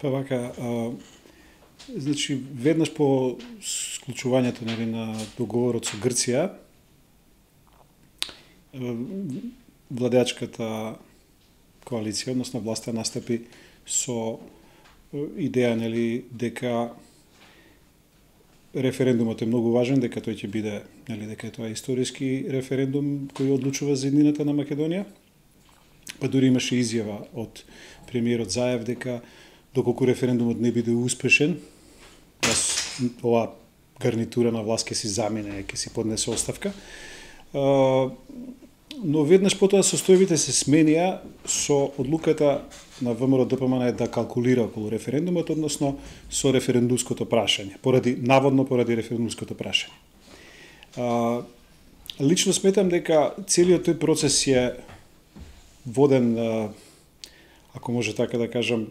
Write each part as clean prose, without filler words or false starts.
Па вака, значи веднаш по склучувањето на договорот со Грција, владеачката коалиција, односно власта настапи со идеја дека референдумот е многу важен, дека тој ќе биде, дека тоа е историски референдум кој одлучува за иднината на Македонија. Па дури имаше изјава од премиерот Заев дека доколку референдумот не биде успешен, ова гарнитура на власт ќе си замине, ќе си поднесе оставка. Но веднаш потоа состојбите се сменија со одлуката на ВМРО-ДПМН да калкулира околу референдумот, односно со референдумското прашање, наводно поради референдумското прашање. Лично сметам дека целиот тој процес е воден, ако може така да кажам,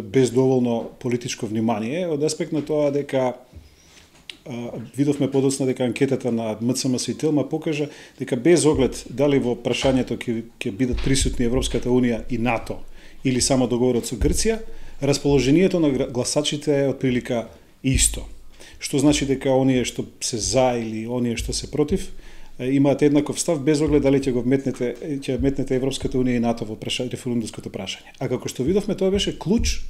без доволно политичко внимание, од аспект на тоа дека видовме подоцна дека анкетата на МЦМС и Телма покажа дека без оглед дали во прашањето ќе бидат присутни Европската Унија и НАТО или само договорот со Грција, расположението на гласачите е отприлика исто. Што значи дека оние што се за или оние што се против имаат еднаков став без оглед дали ќе вметнете Европската Унија и НАТО во референдумското прашање. А како што видовме, тоа беше клуч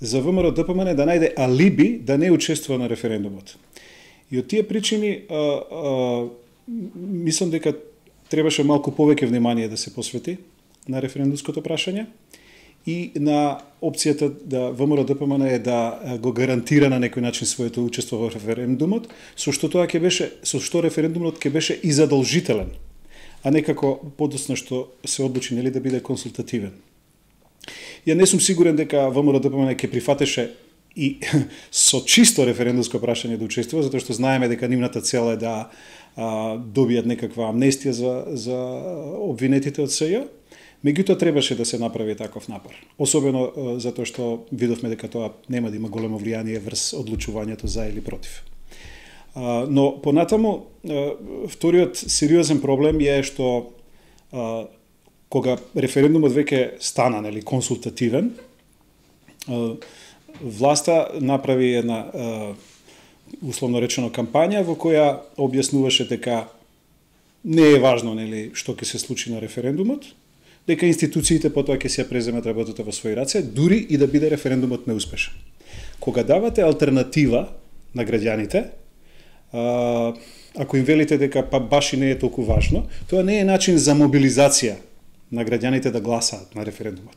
за ВМРО-ДПМН да најде алиби да не учествува на референдумот. И од тие причини мислам дека требаше малку повеќе внимание да се посвети на референдумското прашање и на опцијата да ВМРО-ДПМН е да го гарантира на некој начин своето учество во референдумот, со што референдумот ќе беше и задолжителен, а не како подоцна што се одлучи да биде консултативен. Ја не сум сигурен дека ВМРО-ДПМН ќе прифатеше и со чисто референдумско прашање да учествува, затоа што знаеме дека нивната цел е да добијат некаква амнестија за обвинетите од СЈ. Меѓутоа требаше да се направи таков напор. Особено затоа што видовме дека тоа нема да има големо влијание врз одлучувањето за или против. Но понатаму, вториот сериозен проблем е што кога референдумот веќе стана консултативен, власта направи една условно речено кампања во која објаснуваше дека не е важно што ќе се случи на референдумот, дека институциите потоа ќе се преземат работата во своји раце, дури и да биде референдумот неуспешен. Кога давате алтернатива на граѓаните, ако им велите дека баш и не е толку важно, тоа не е начин за мобилизација на граѓаните да гласаат на референдумот.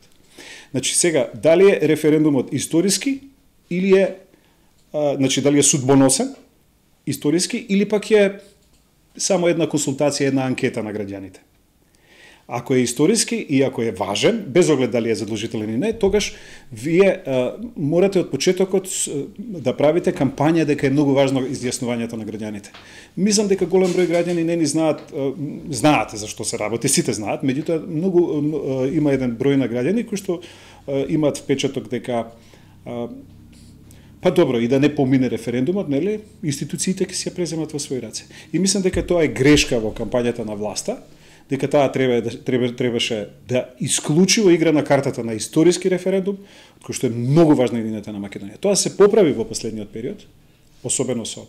Значи сега, дали е референдумот историски или дали е судбоносен, историски, или пак е само една консултација, една анкета на граѓаните. Ако е историски и ако е важен, без оглед дали е задолжителен или не, тогаш вие морате од почетокот да правите кампања дека е многу важно изјаснувањето на граѓаните. Мислам дека голем број граѓани не ни знаат за што се работи, сите знаат, меѓутоа има еден број на граѓани кои што имаат впечаток дека па добро, и да не помине референдумот, институциите ќе се преземат во своји раце. И мислам дека тоа е грешка во кампањата на власта, дека таа требаше да исклучиво игра на картата на историски референдум, кој што е многу важна иднината на Македонија. Тоа се поправи во последниот период, особено со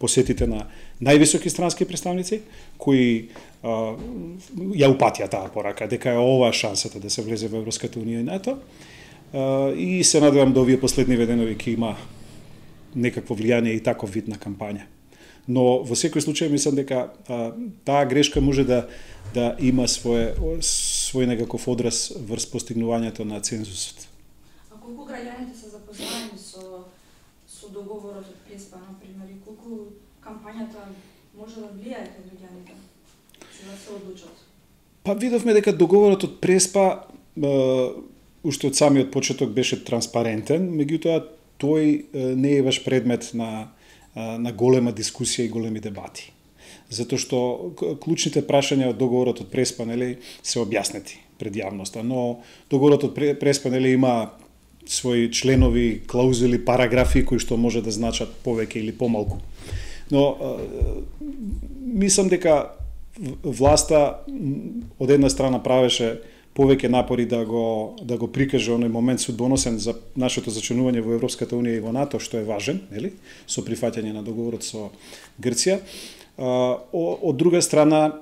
посетите на највисоки странски представници, кои ја упатија таа порака, дека е ова шансата да се влезе во Европската Унија и НАТО. И се надевам да овие последни денови ќе има некакво влијание и таков вид на кампања. Но во секој случај мислам дека таа грешка може да има свој некаков одраз врз постигнувањето на цензусот. А колку граѓаните се запознаени со договорот од Преспа, например, и колку кампањата може да влијае кај граѓаните за да се одлучат? Па видовме дека договорот од Преспа уште од самиот почеток беше транспарентен, меѓутоа тој не е баш предмет на голема дискусија и големи дебати. Затоа што клучните прашања од договорот од Преспа се објаснети пред јавноста, но договорот од Преспа има своји членови, клаузули, параграфи кои што може да значат повеќе или помалку. Но мислам дека власта од една страна правеше повеќе напори да го прикаже оној момент судбоносен за нашето зачленување во Европската унија и во НАТО, што е важен, нели, со прифаќање на договорот со Грција. Од друга страна,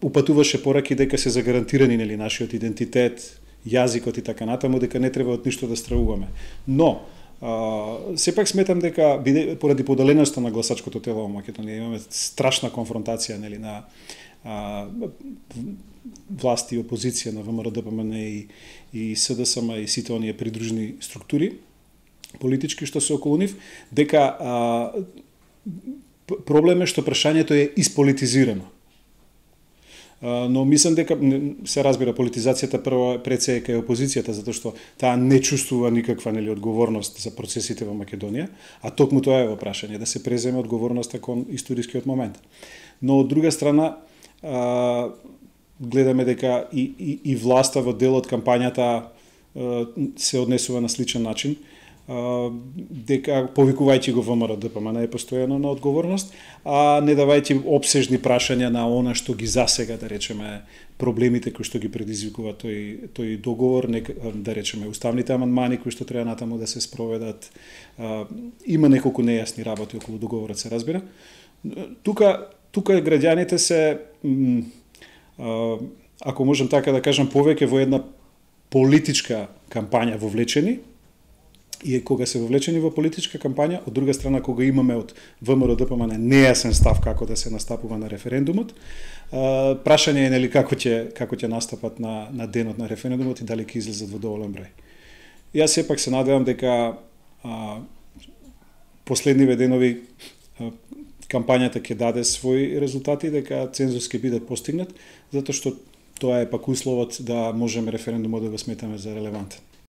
упатуваше пораки дека се загарантирани, нели, нашиот идентитет, јазикот и така натаму, дека не треба од ништо да стравуваме. Но сепак сметам дека поради поделеноста на гласачкото тело во Македонија имаме страшна конфронтација, нели, на власти и опозиција на ВМРО ДПМН и СДСМ и сите оние придружни структури политички што се околу нив, дека проблем е што прашањето е исполитизирано. Но мислам дека се разбира политизацијата прво пред се е кај опозицијата, затоа што таа не чувствува никаква, нели, одговорност за процесите во Македонија, а токму тоа е во прашање да се преземе одговорноста кон историскиот момент. Но од друга страна гледаме дека и власта во дел од кампањата се однесува на сличен начин, дека повикувајќи го ВМРО ДПМН е постојано на одговорност, а не давајќи опсежни прашања на она што ги засега, да речеме, проблемите кои што ги предизвикува тој договор, да речеме, уставните амандмани кои што треба натаму да се спроведат. Има неколку нејасни работи околу договорот, се разбира. Тука граѓаните се, ако можам така да кажам, повеќе во една политичка кампања вовлечени, и кога се вовлечени во политичка кампања, од друга страна кога имаме од ВМРО ДПМН нејасен став како да се настапува на референдумот, прашање е, нели, како ќе настапат на денот на референдумот и дали ќе излезат во доволен број. Јас сепак се надевам дека последниве денови кампањата ќе даде своји резултати, дека цензус ќе биде постигнат, затоа што тоа е пак условот да можеме референдумот да го сметаме за релевантен.